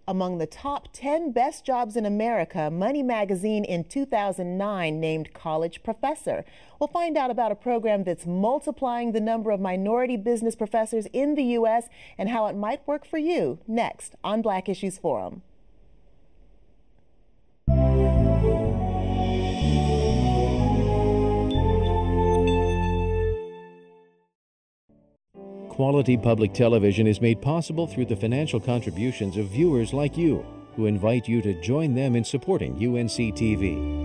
Among the top 10 best jobs in America, Money Magazine in 2009 named college professor. We'll find out about a program that's multiplying the number of minority business professors in the U.S. and how it might work for you next on Black Issues Forum. Quality public television is made possible through the financial contributions of viewers like you, who invite you to join them in supporting UNC-TV.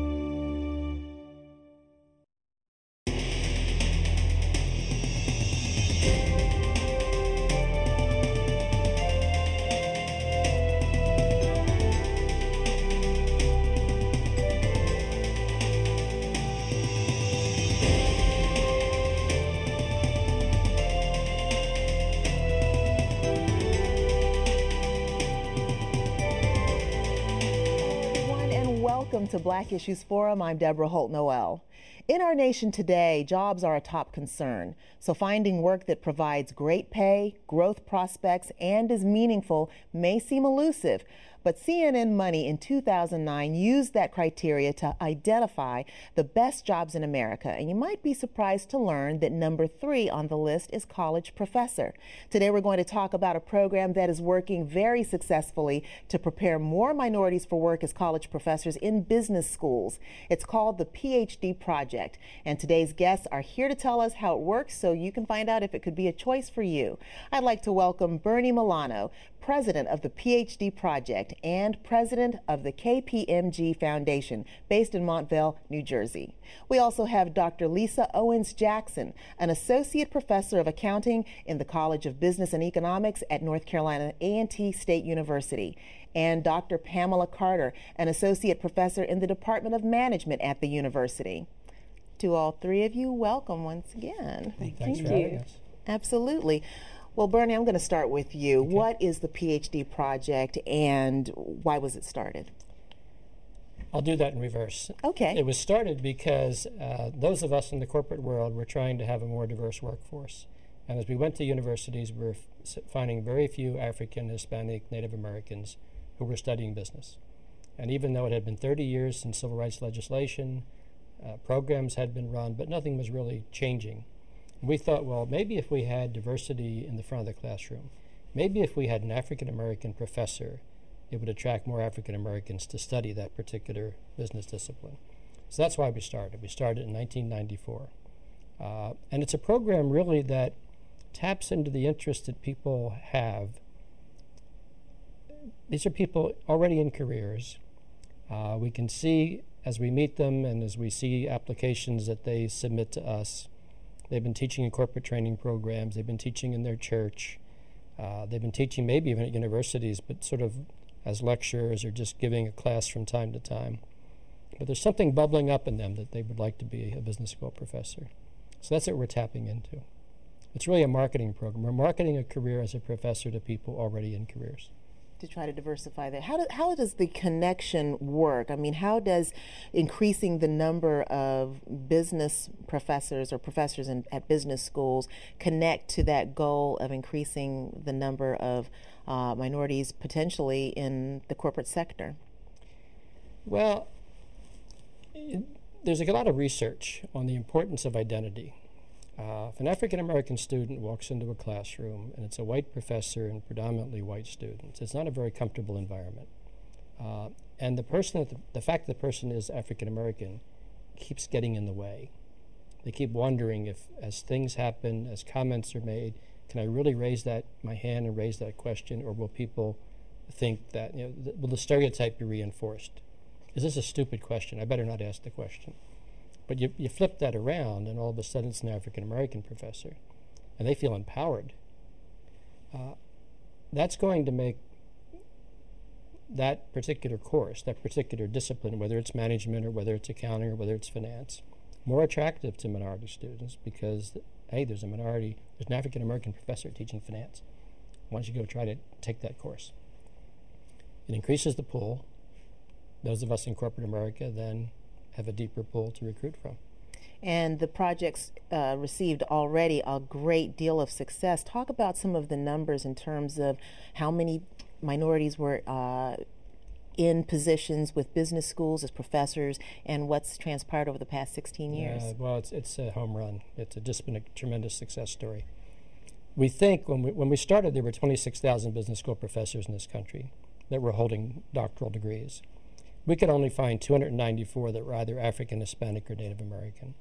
Welcome to Black Issues Forum. I'm Deborah Holt-Noel. In our nation today, jobs are a top concern. So finding work that provides great pay, growth prospects, and is meaningful may seem elusive. But CNN Money in 2009 used that criteria to identify the best jobs in America. And you might be surprised to learn that number 3 on the list is college professor. Today we're going to talk about a program that is working very successfully to prepare more minorities for work as college professors in business schools. It's called the PhD Project. And today's guests are here to tell us how it works so you can find out if it could be a choice for you. I'd like to welcome Bernie Milano, president of the PhD Project and president of the KPMG Foundation, based in Montville, New Jersey. We also have Dr. Lisa Owens-Jackson, an associate professor of accounting in the College of Business and Economics at North Carolina A&T State University, and Dr. Pamela Carter, an associate professor in the Department of Management at the university. To all three of you, welcome once again. Thanks for having us. Absolutely. Well, Bernie, I'm going to start with you. Okay. What is the PhD Project and why was it started? I'll do that in reverse. Okay. It was started because those of us in the corporate world were trying to have a more diverse workforce. And as we went to universities, we were finding very few African, Hispanic, Native Americans who were studying business. And even though it had been 30 years since civil rights legislation, programs had been run, but nothing was really changing. We thought, well, maybe if we had diversity in the front of the classroom, maybe if we had an African-American professor, it would attract more African-Americans to study that particular business discipline. So that's why we started. We started in 1994. And it's a program really that taps into the interest that people have. These are people already in careers. We can see as we meet them and as we see applications that they submit to us. They've been teaching in corporate training programs. They've been teaching in their church. They've been teaching maybe even at universities, but sort of as lecturers or just giving a class from time to time. But there's something bubbling up in them that they would like to be a business school professor. So that's what we're tapping into. It's really a marketing program. We're marketing a career as a professor to people already in careers. To try to diversify that. How does the connection work? I mean, how does increasing the number of business professors or professors at business schools connect to that goal of increasing the number of minorities potentially in the corporate sector? Well, there's a lot of research on the importance of identity. If an African-American student walks into a classroom and it's a white professor and predominantly white students, it's not a very comfortable environment. And the fact that the person is African-American keeps getting in the way. They keep wondering if, as things happen, as comments are made, can I really raise my hand and raise that question, or will people think that, will the stereotype be reinforced? Is this a stupid question? I better not ask the question. But you flip that around, and all of a sudden it's an African-American professor, and they feel empowered. That's going to make that particular course, that particular discipline, whether it's management or whether it's accounting or whether it's finance, more attractive to minority students because, hey, there's an African-American professor teaching finance. Why don't you go try to take that course? It increases the pool. Those of us in corporate America then have a deeper pool to recruit from. And the project's received already a great deal of success. Talk about some of the numbers in terms of how many minorities were in positions with business schools as professors, and what's transpired over the past 16 years? Yeah, well, it's a home run. It's just been a tremendous success story. We think when we started, there were 26,000 business school professors in this country that were holding doctoral degrees. We could only find 294 that were either African, Hispanic, or Native American,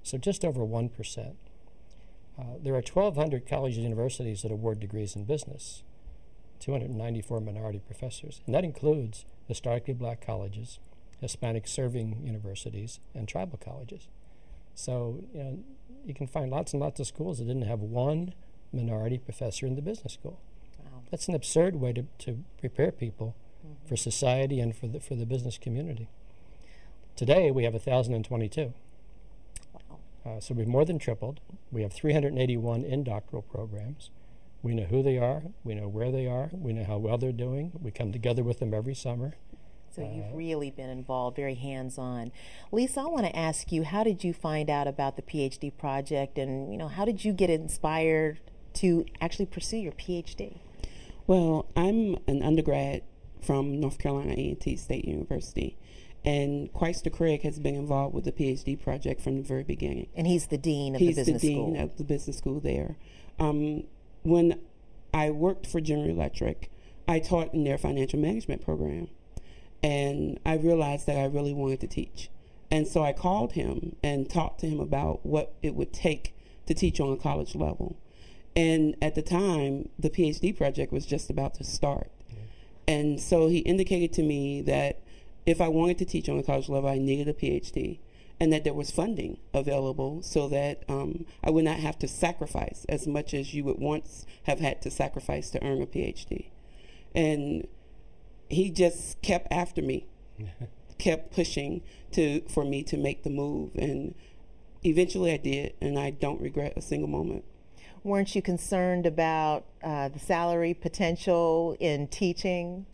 so just over 1%. There are 1,200 colleges and universities that award degrees in business, 294 minority professors, and that includes historically black colleges, Hispanic serving universities, and tribal colleges. So you can find lots and lots of schools that didn't have one minority professor in the business school. Wow. That's an absurd way to prepare people for society and for the business community. Today we have 1,022. Wow. So we've more than tripled. We have 381 in doctoral programs. We know who they are. We know where they are. We know how well they're doing. We come together with them every summer. So you've really been involved, very hands-on. Lisa, I want to ask you, how did you find out about the PhD project, and how did you get inspired to actually pursue your PhD? Well, I'm an undergrad from North Carolina A&T State University, and Christopher Craig has been involved with the PhD project from the very beginning. And he's the dean of the business school. He's the dean of the business school there. When I worked for General Electric, I taught in their financial management program, and I realized that I really wanted to teach. And so I called him and talked to him about what it would take to teach on a college level. And at the time, the PhD project was just about to start. And so he indicated to me that if I wanted to teach on a college level, I needed a PhD, and that there was funding available so that I would not have to sacrifice as much as you would once have had to sacrifice to earn a PhD. And he just kept after me, kept pushing for me to make the move, and eventually I did, and I don't regret a single moment. Weren't you concerned about the salary potential in teaching?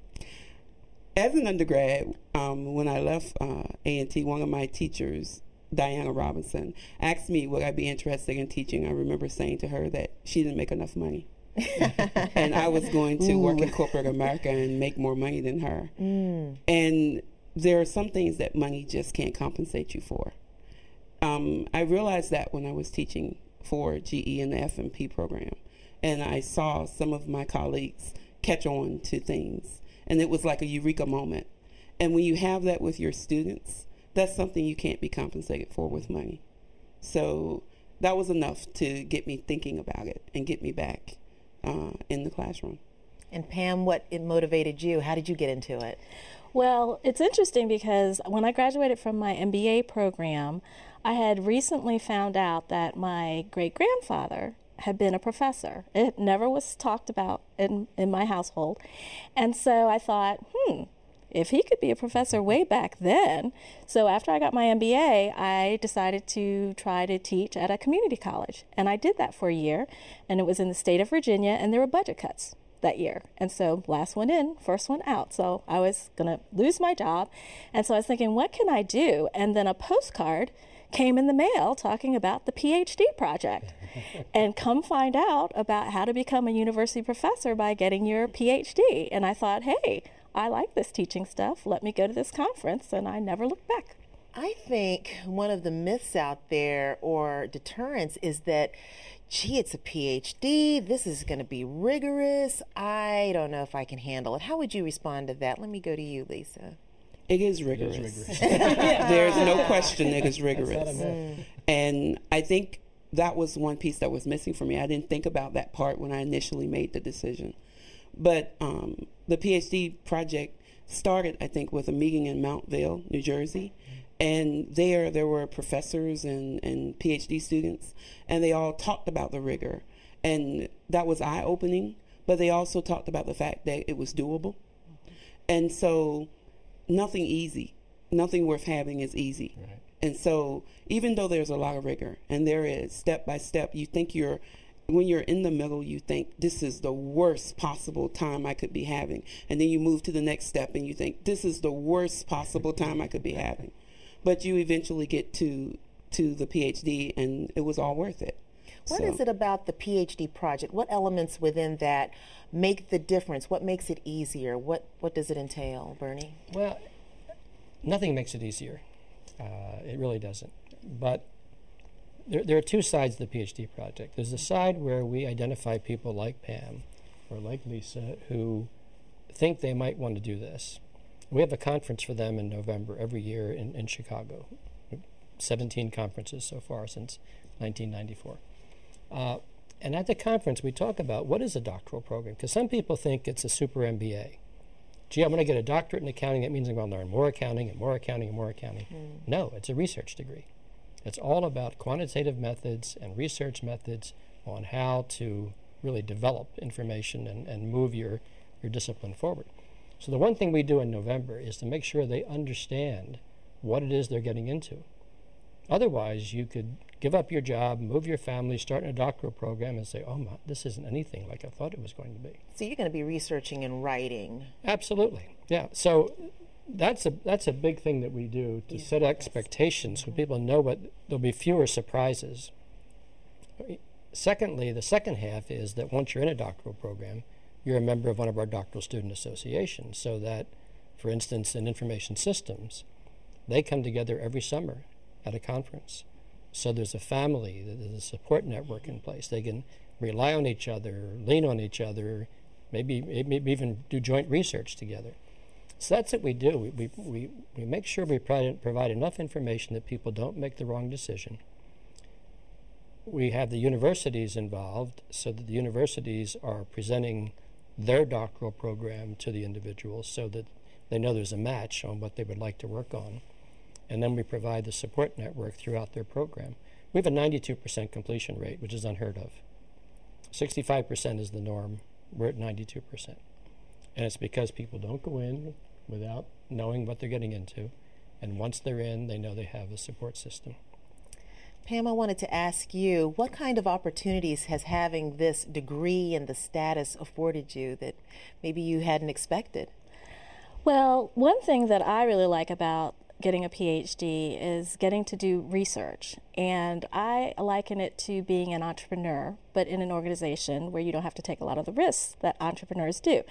As an undergrad, when I left A&T, one of my teachers, Diana Robinson, asked me would I be interested in teaching. I remember saying to her that she didn't make enough money. And I was going to work in corporate America and make more money than her. And there are some things that money just can't compensate you for. I realized that when I was teaching for GE in the FMP program, and I saw some of my colleagues catch on to things, and it was like a eureka moment. And when you have that with your students, that's something you can't be compensated for with money. So that was enough to get me thinking about it and get me back in the classroom. And Pam, what motivated you? How did you get into it? Well, it's interesting because when I graduated from my MBA program, I had recently found out that my great-grandfather had been a professor. It never was talked about in my household. And so I thought, if he could be a professor way back then. So after I got my MBA, I decided to try to teach at a community college. And I did that for a year, and it was in the state of Virginia, and there were budget cuts that year. And so last one in, first one out. So I was going to lose my job. And so I was thinking, what can I do? And then a postcard came in the mail talking about the PhD project. And come find out about how to become a university professor by getting your PhD. And I thought, hey, I like this teaching stuff. Let me go to this conference. And I never looked back. I think one of the myths out there or deterrents is that, gee, it's a PhD. This is going to be rigorous. I don't know if I can handle it. How would you respond to that? Let me go to you, Lisa. It is rigorous. There's no question it is rigorous. And I think that was one piece that was missing for me. I didn't think about that part when I initially made the decision. But the PhD project started, I think, with a meeting in Mountville, New Jersey. And there were professors and PhD students, and they all talked about the rigor. And that was eye-opening, but they also talked about the fact that it was doable. And so nothing worth having is easy. Right. And so even though there's a lot of rigor, and there is step by step, you think when you're in the middle, you think this is the worst possible time I could be having. And then you move to the next step and you think this is the worst possible time I could be having. But you eventually get to the PhD, and it was all worth it. What is it about the PhD project? What elements within that make the difference? What makes it easier? What does it entail, Bernie? Well, nothing makes it easier. It really doesn't. But there are two sides of the PhD project. There's the side where we identify people like Pam or like Lisa who think they might want to do this. We have a conference for them in November every year in Chicago. 17 conferences so far since 1994. And at the conference, we talk about what is a doctoral program, because some people think it's a super MBA. Gee, I'm going to get a doctorate in accounting. That means I'm going to learn more accounting and more accounting and more accounting. No, it's a research degree. It's all about quantitative methods and research methods on how to really develop information and move your discipline forward. So the one thing we do in November is to make sure they understand what it is they're getting into. Otherwise, you could give up your job, move your family, start a doctoral program, and say, oh, my, this isn't anything like I thought it was going to be. So you're going to be researching and writing. Absolutely, yeah. So that's a big thing that we do to set expectations so people know there'll be fewer surprises. Secondly, the second half is that once you're in a doctoral program, you're a member of one of our doctoral student associations, so that, for instance, in information systems, they come together every summer at a conference. So there's a family, there's a support network in place. They can rely on each other, lean on each other, maybe even do joint research together. So that's what we do. We make sure we provide enough information that people don't make the wrong decision. We have the universities involved so that the universities are presenting their doctoral program to the individuals so that they know there's a match on what they would like to work on. And then we provide the support network throughout their program. We have a 92% completion rate, which is unheard of. 65% is the norm. We're at 92%. And it's because people don't go in without knowing what they're getting into. And once they're in, they know they have a support system. Pam, I wanted to ask you, what kind of opportunities has having this degree and the status afforded you that maybe you hadn't expected? Well, one thing that I really like about getting a PhD is getting to do research. And I liken it to being an entrepreneur, but in an organization where you don't have to take a lot of the risks that entrepreneurs do.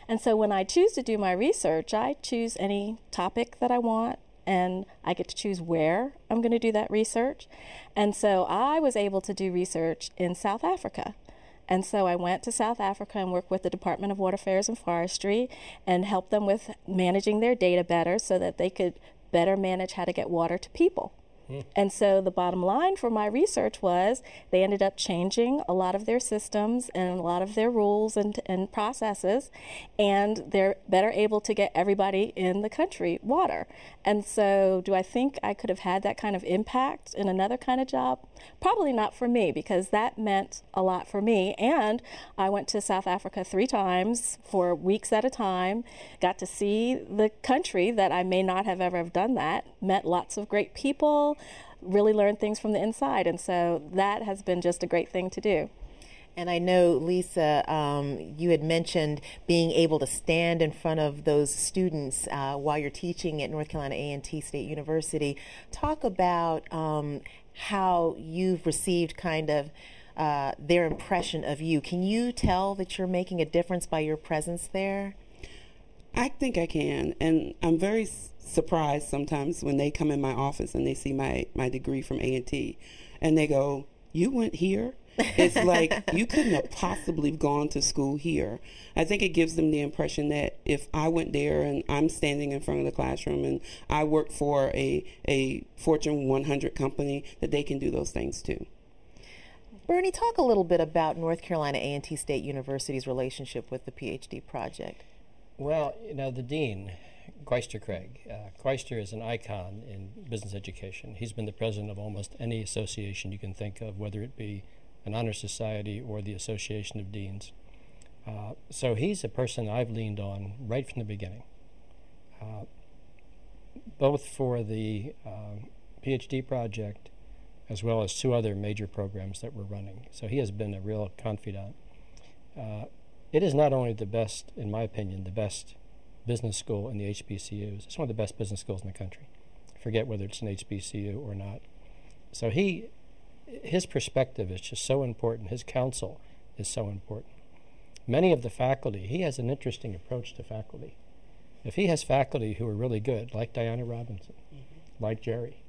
And so when I choose to do my research, I choose any topic that I want, and I get to choose where I'm going to do that research. And so I was able to do research in South Africa. And so I went to South Africa and worked with the Department of Water Affairs and Forestry and helped them with managing their data better so that they could better manage how to get water to people. And so the bottom line for my research was they ended up changing a lot of their systems and a lot of their rules and processes, and they're better able to get everybody in the country water. And so do I think I could have had that kind of impact in another kind of job? Probably not for me, because that meant a lot for me. And I went to South Africa 3 times for weeks at a time, got to see the country that I may not have ever done that, met lots of great people, really learned things from the inside. And so that has been just a great thing to do. And I know, Lisa, you had mentioned being able to stand in front of those students while you're teaching at North Carolina A&T State University. Talk about how you've received kind of their impression of you. Can you tell that you're making a difference by your presence there? I think I can, and I'm very surprised sometimes when they come in my office and they see my degree from A&T, and they go, "You went here?" It's like, you couldn't have possibly gone to school here. I think it gives them the impression that if I went there and I'm standing in front of the classroom and I work for a Fortune 100 company, that they can do those things too. Bernie, talk a little bit about North Carolina A&T State University's relationship with the PhD project. Well, you know, the dean, Quaister Craig. Quaister is an icon in business education. He's been the president of almost any association you can think of, whether it be an honor society or the Association of Deans. So he's a person I've leaned on right from the beginning, both for the PhD project as well as 2 other major programs that we're running. So he has been a real confidant. It is not only the best, in my opinion, the best business school in the HBCUs. It's one of the best business schools in the country. Forget whether it's an HBCU or not. So he his perspective is just so important. His counsel is so important. Many of the faculty, he has an interesting approach to faculty. If he has faculty who are really good, like Diana Robinson, like Jerry,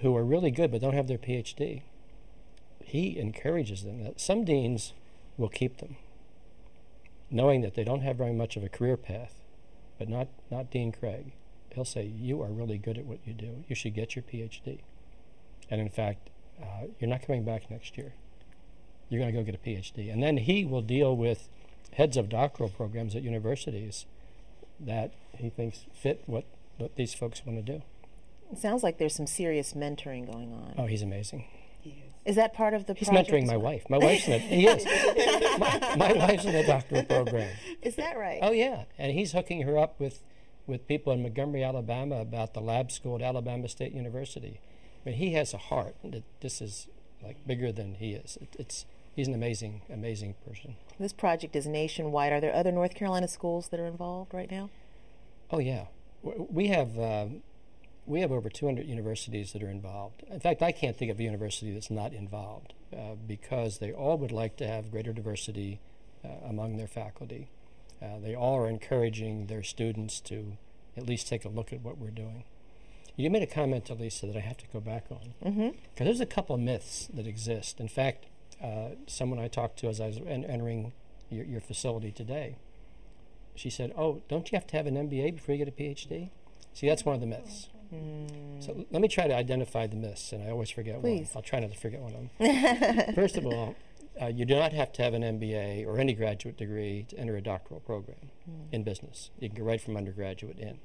who are really good but don't have their PhD, he encourages them. Some deans will keep them, knowing that they don't have very much of a career path, but not Dean Craig. He'll say, you are really good at what you do. You should get your PhD. And in fact, you're not coming back next year. You're going to go get a PhD. And then he will deal with heads of doctoral programs at universities that he thinks fit what these folks want to do. It sounds like there's some serious mentoring going on. Oh, he's amazing. Is that part of the He's project? mentoring my wife. My wife's in he is. My wife's in a doctoral program. Is that right? Oh, yeah. And he's hooking her up with people in Montgomery, Alabama about the lab school at Alabama State University. I mean, he has a heart that this is like bigger than he is. He's an amazing, amazing person. This project is nationwide. Are there other North Carolina schools that are involved right now? Oh, yeah. We have over 200 universities that are involved. In fact, I can't think of a university that's not involved because they all would like to have greater diversity among their faculty. They all are encouraging their students to at least take a look at what we're doing. You made a comment, Elisa, that I have to go back on. Because there's a couple of myths that exist. In fact, someone I talked to as I was entering your facility today, she said, oh, don't you have to have an MBA before you get a PhD? See, that's one of the myths. So let me try to identify the myths, and I always forget one. I'll try not to forget one of them. First of all, you do not have to have an MBA or any graduate degree to enter a doctoral program in business. You can go right from undergraduate in.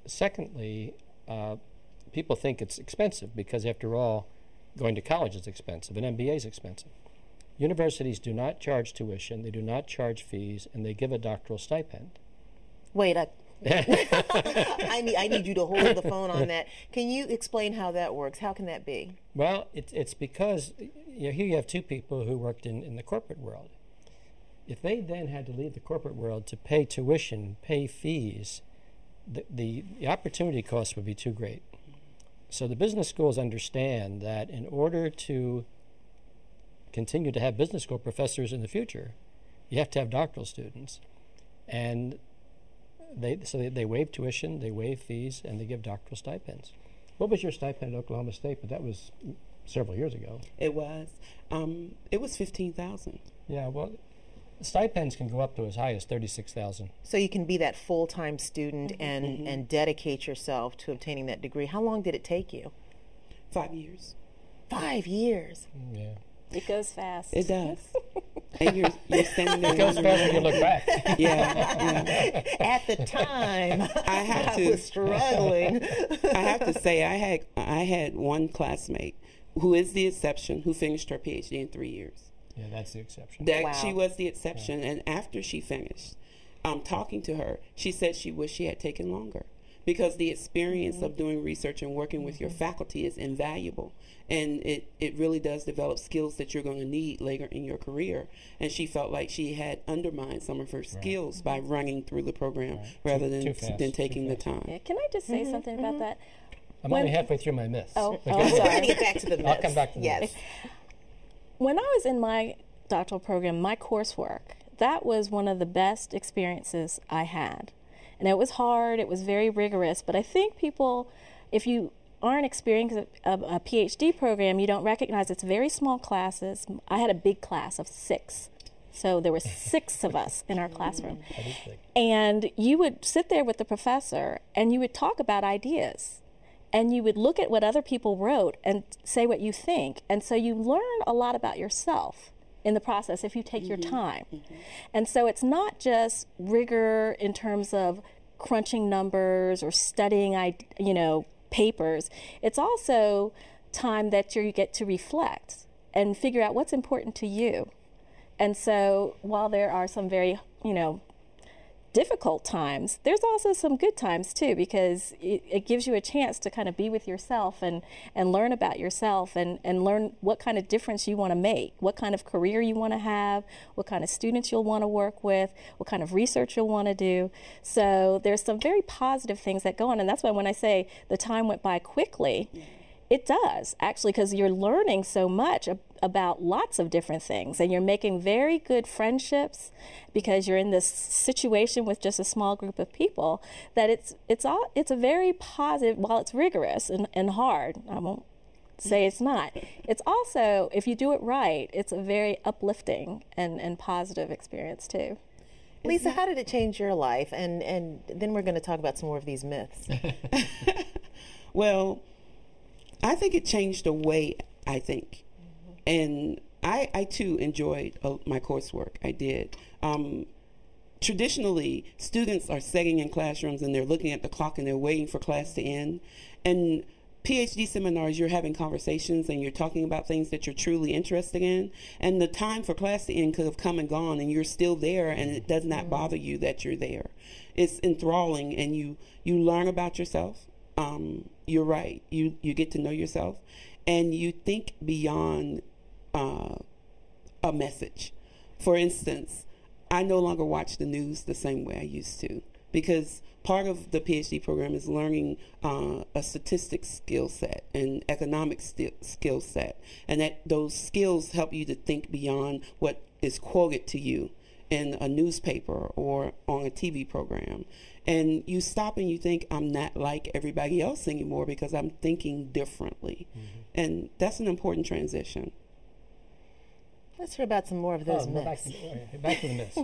Secondly, people think it's expensive because, after all, going to college is expensive, and MBA is expensive. Universities do not charge tuition, they do not charge fees, and they give a doctoral stipend. Wait, I need you to hold the phone on that. Can you explain how that works? How can that be? Well, it's because here you have two people who worked in the corporate world. If they then had to leave the corporate world to pay tuition, pay fees, the opportunity cost would be too great. So the business schools understand that in order to continue to have business school professors in the future, you have to have doctoral students. And they waive tuition, they waive fees, and they give doctoral stipends. What was your stipend at Oklahoma State? But that was several years ago. It was $15,000. Yeah, well, stipends can go up to as high as $36,000. So you can be that full-time student and dedicate yourself to obtaining that degree. How long did it take you? 5 years. 5 years. Yeah. It goes fast. It does. And you're standing there. It goes fast when you look back. Yeah. At the time, I was struggling. I have to say, I had one classmate who is the exception, who finished her PhD in 3 years. Yeah, that's the exception. She was the exception, and after she finished, talking to her, she said she wished she had taken longer, because the experience of doing research and working with your faculty is invaluable, and it really does develop skills that you're going to need later in your career. And she felt like she had undermined some of her skills by running through the program rather than taking the time. Yeah. Can I just say something about that? I'm only halfway through my myths. Oh, I'm trying to get back to the myths. I'll come back to the myths. When I was in my doctoral program, my coursework, that was one of the best experiences I had. And it was hard, it was very rigorous, but I think people, if you aren't experiencing a PhD program, you don't recognize it's very small classes. I had a big class of 6. So there were 6 of us in our classroom. And you would sit there with the professor and you would talk about ideas. And you would look at what other people wrote and say what you think. And so you learn a lot about yourself in the process if you take your time. And so it's not just rigor in terms of crunching numbers or studying, papers. It's also time that you get to reflect and figure out what's important to you. And so while there are some very, difficult times, there's also some good times too, because it gives you a chance to kind of be with yourself and learn about yourself and learn what kind of difference you want to make, what kind of career you want to have, what kind of students you'll want to work with, what kind of research you'll want to do. So there's some very positive things that go on, and that's why when I say the time went by quickly, It does, actually, because you're learning so much about lots of different things, and you're making very good friendships because you're in this situation with just a small group of people. That it's a very positive. While it's rigorous and hard, I won't say it's not. It's also, if you do it right, it's a very uplifting and positive experience too. Lisa, how did it change your life? And then we're going to talk about some more of these myths. Well, I think it changed the way I think. And I too enjoyed my coursework. I did. Traditionally, students are sitting in classrooms and they're looking at the clock and they're waiting for class to end. And PhD seminars, you're having conversations and you're talking about things that you're truly interested in. And the time for class to end could have come and gone, and you're still there, and it does not bother you that you're there. It's enthralling, and you learn about yourself. You're right. You get to know yourself, and you think beyond a message. For instance, I no longer watch the news the same way I used to, because part of the PhD program is learning a statistics skill set and economic skill set, and that those skills help you to think beyond what is quoted to you in a newspaper or on a TV program. And you stop and you think, I'm not like everybody else anymore because I'm thinking differently. And that's an important transition. Let's hear about some more of those myths. Back to the myths.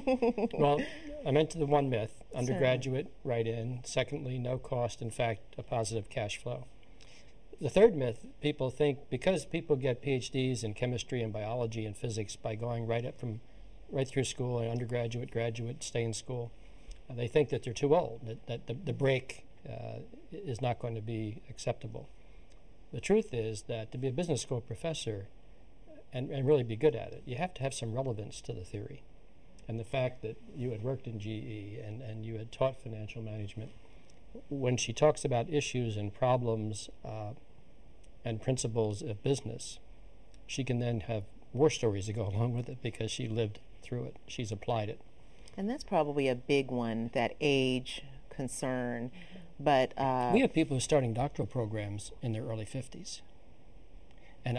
Well, I mentioned the one myth, undergraduate, write-in. Secondly, no cost, in fact, a positive cash flow. The third myth, people think because people get PhDs in chemistry and biology and physics by going right through school, and undergraduate, graduate, stay in school, they think that they're too old, that the break is not going to be acceptable. The truth is that to be a business school professor and really be good at it, you have to have some relevance to the theory. And the fact that you had worked in GE and you had taught financial management, when she talks about issues and problems and principles of business, she can then have war stories to go along with it because she lived through it. She's applied it. And that's probably a big one, that age concern. But we have people who are starting doctoral programs in their early 50s. And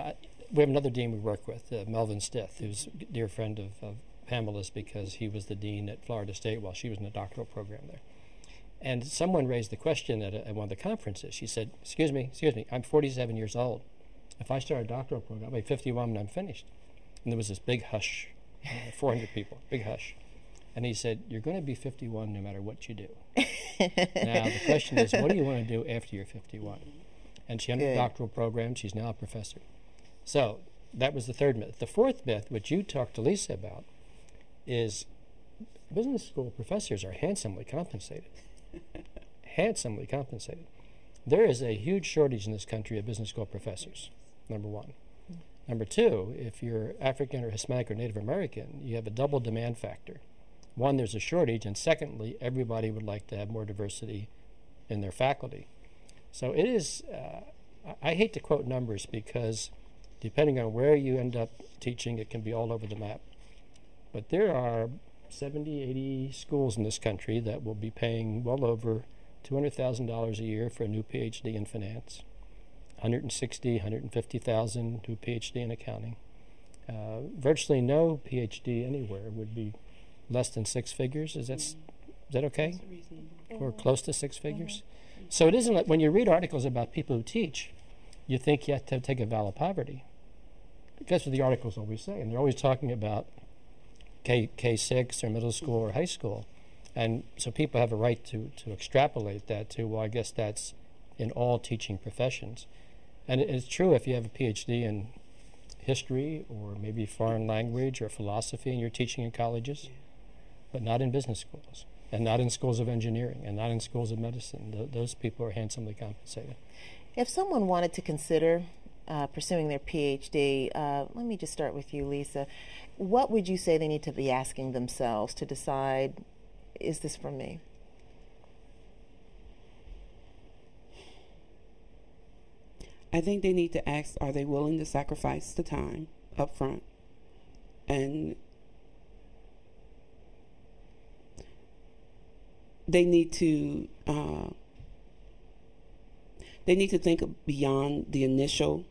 we have another dean we work with, Melvin Stith, who's a dear friend of Pamela's because he was the dean at Florida State while she was in a doctoral program there. And someone raised the question at one of the conferences. She said, excuse me, I'm 47 years old. If I start a doctoral program, I'll be 51 when I'm finished. And there was this big hush, 400 people, big hush. And he said, you're going to be 51 no matter what you do. Now, the question is, what do you want to do after you're 51? And she entered a doctoral program. She's now a professor. So that was the third myth. The fourth myth, which you talked to Lisa about, is business school professors are handsomely compensated. Handsomely compensated. There is a huge shortage in this country of business school professors, number one. Number two, if you're African or Hispanic or Native American, you have a double demand factor. One, there's a shortage, and secondly, everybody would like to have more diversity in their faculty. So it is, I hate to quote numbers because depending on where you end up teaching, it can be all over the map. But there are 70, 80 schools in this country that will be paying well over $200,000 a year for a new PhD in finance, $160,000, $150,000 to a PhD in accounting. Virtually no PhD anywhere would be less than six figures. Is that okay? Or close to six figures? So it isn't like when you read articles about people who teach, you think you have to take a vow of poverty. That's what the articles always say, and they're always talking about K6 or middle school or high school. And so people have a right to extrapolate that to, well, I guess that's in all teaching professions. And it's true if you have a PhD in history or maybe foreign language or philosophy and you're teaching in colleges, but not in business schools, and not in schools of engineering, and not in schools of medicine. Those people are handsomely compensated. If someone wanted to consider pursuing their PhD, let me just start with you, Lisa. What would you say they need to be asking themselves to decide, is this for me? I think they need to ask, are they willing to sacrifice the time up front? And they need to they need to think beyond the initial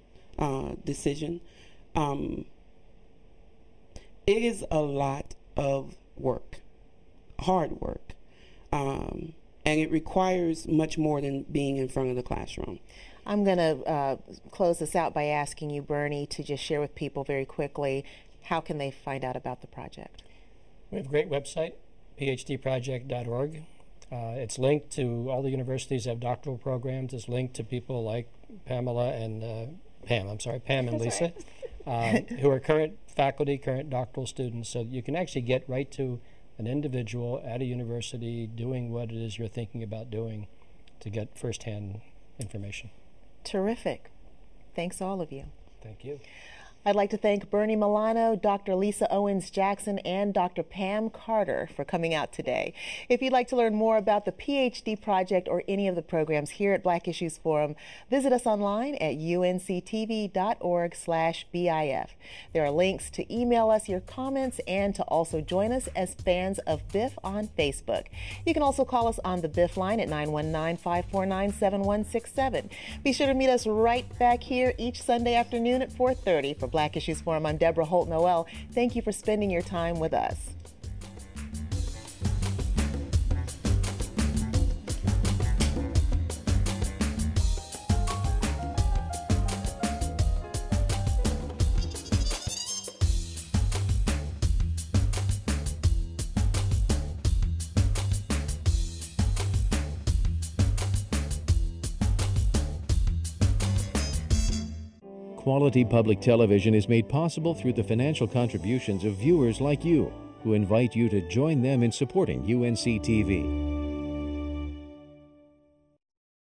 decision. It is a lot of work, hard work, and it requires much more than being in front of the classroom. I'm going to close this out by asking you, Bernie, to just share with people very quickly, how can they find out about the project? We have a great website, phdproject.org. It's linked to all the universities that have doctoral programs. It's linked to people like Pam and Lisa, who are current faculty, current doctoral students. So you can actually get right to an individual at a university doing what it is you're thinking about doing to get firsthand information. Terrific. Thanks, all of you. Thank you. I'd like to thank Bernie Milano, Dr. Lisa Owens-Jackson, and Dr. Pam Carter for coming out today. If you'd like to learn more about the PhD project or any of the programs here at Black Issues Forum, visit us online at UNC-TV.org/BIF. There are links to email us your comments and to also join us as fans of BIF on Facebook. You can also call us on the BIF line at 919-549-7167. Be sure to meet us right back here each Sunday afternoon at 4:30 for Black Issues Forum. I'm Deborah Holt Noel. Thank you for spending your time with us. Quality public television is made possible through the financial contributions of viewers like you, who invite you to join them in supporting UNC-TV.